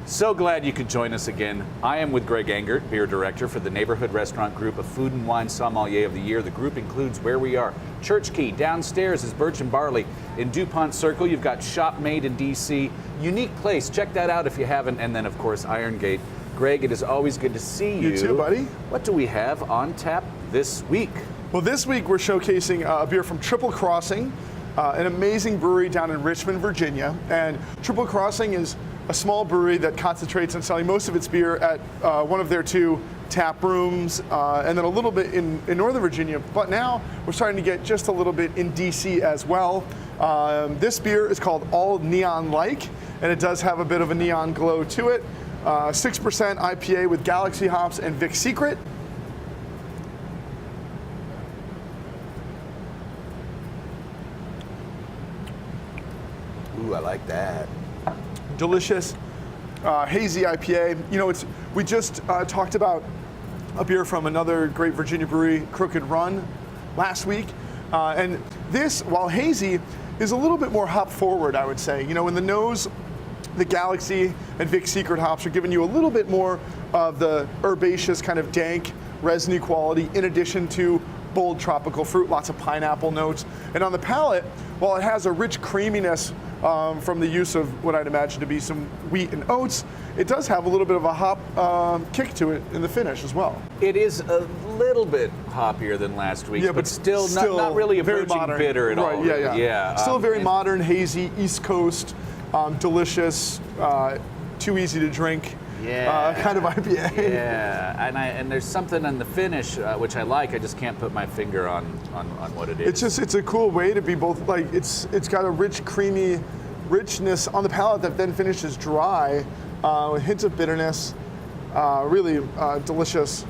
So glad you could join us again. I am with Greg Engert, beer director for the Neighborhood Restaurant Group of Food and Wine Sommelier of the Year. The group includes Where We Are, Church Key, downstairs is Birch and Barley. In DuPont Circle, you've got Shop Made in DC. Unique place, check that out if you haven't. And then, of course, Iron Gate. Greg, it is always good to see you. You too, buddy. What do we have on tap this week? Well, this week we're showcasing a beer from Triple Crossing, an amazing brewery down in Richmond, Virginia. And Triple Crossing is a small brewery that concentrates on selling most of its beer at one of their two tap rooms, and then a little bit in Northern Virginia. But now we're starting to get just a little bit in DC as well. This beer is called All Neon Like, and it does have a bit of a neon glow to it. 6% IPA with Galaxy hops and Vic Secret. Ooh, I like that. Delicious, hazy IPA. You know, we just talked about a beer from another great Virginia brewery, Crooked Run, last week. And this, while hazy, is a little bit more hop forward, I would say. You know, in the nose, the Galaxy and Vic Secret hops are giving you a little bit more of the herbaceous kind of dank, resiny quality, in addition to bold tropical fruit, lots of pineapple notes. And on the palate, while it has a rich creaminess from the use of what I'd imagine to be some wheat and oats, it does have a little bit of a hop kick to it in the finish as well. It is a little bit hoppier than last week, Yeah, but still not really a very virgin modern. bitter at all. Right, yeah. Still very modern, hazy, East Coast, delicious, too easy to drink. Kind of IPA. Yeah, and there's something in the finish which I like. I just can't put my finger on what it is. It's a cool way to be both, like, it's got a rich, creamy richness on the palate that then finishes dry, with hints of bitterness. Really delicious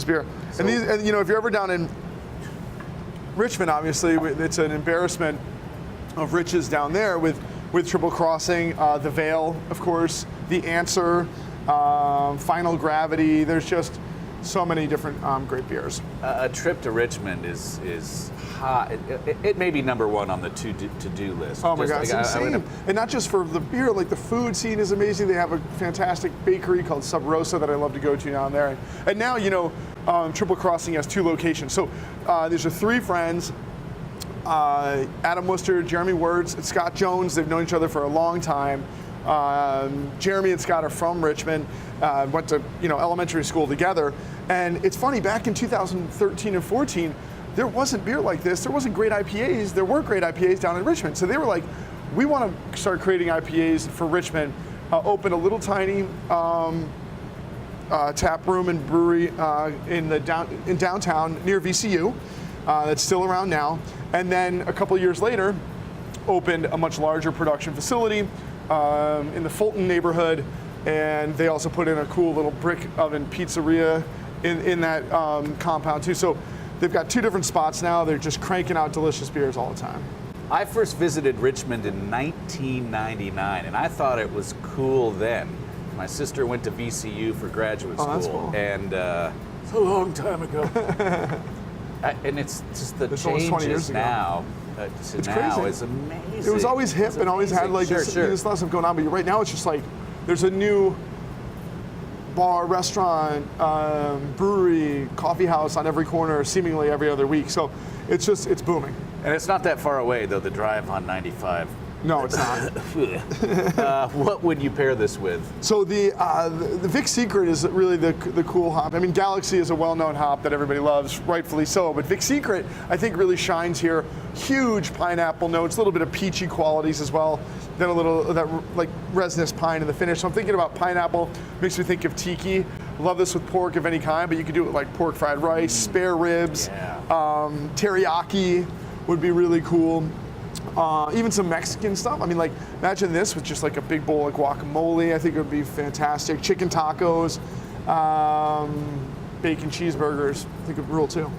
beer. So, and you know, if you're ever down in Richmond, obviously it's an embarrassment of riches down there with Triple Crossing, the Veil, of course, the Answer, Final Gravity. There's just so many different great beers. A trip to Richmond is hot. It may be number one on the to-do list. Oh my God, it's insane. And not just for the beer, like the food scene is amazing. They have a fantastic bakery called Sub Rosa that I love to go to down there. And now, you know, Triple Crossing has two locations. So these are three friends. Adam Worcester, Jeremy Wirtz, and Scott Jones. They've known each other for a long time. Jeremy and Scott are from Richmond, went to elementary school together. And it's funny, back in 2013 and 14, there wasn't beer like this. There wasn't great IPAs. There were great IPAs down in Richmond. So they were like, we want to start creating IPAs for Richmond. Opened a little tiny tap room and brewery in downtown near VCU. That's still around now. And then a couple years later, opened a much larger production facility in the Fulton neighborhood, and they also put in a cool little brick oven pizzeria in that compound too. So they've got two different spots now. They're just cranking out delicious beers all the time. I first visited Richmond in 1999, and I thought it was cool then. My sister went to VCU for graduate school, that's cool. And it's a long time ago. And it's just the changes now. It's now crazy. is amazing. It was always hip and always had like this lot of stuff going on, but right now it's just like there's a new bar, restaurant, brewery, coffee house on every corner, seemingly every other week. So it's booming. And it's not that far away though. The drive on 95. No, it's not. What would you pair this with? So the Vic Secret is really the cool hop. I mean, Galaxy is a well-known hop that everybody loves, rightfully so. But Vic Secret, I think, really shines here. Huge pineapple notes, a little bit of peachy qualities as well. Then a little of that like resinous pine in the finish. So I'm thinking about pineapple. Makes me think of tiki. Love this with pork of any kind, but you could do it with like pork fried rice, spare ribs, teriyaki would be really cool. Even some Mexican stuff. I mean, like, imagine this with just like a big bowl of guacamole. I think it would be fantastic. Chicken tacos, bacon cheeseburgers. I think it would rule too.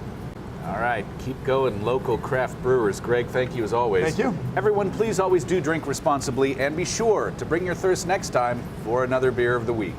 All right, keep going, local craft brewers. Greg, thank you as always. Thank you. Everyone, please always do drink responsibly and be sure to bring your thirst next time for another beer of the week.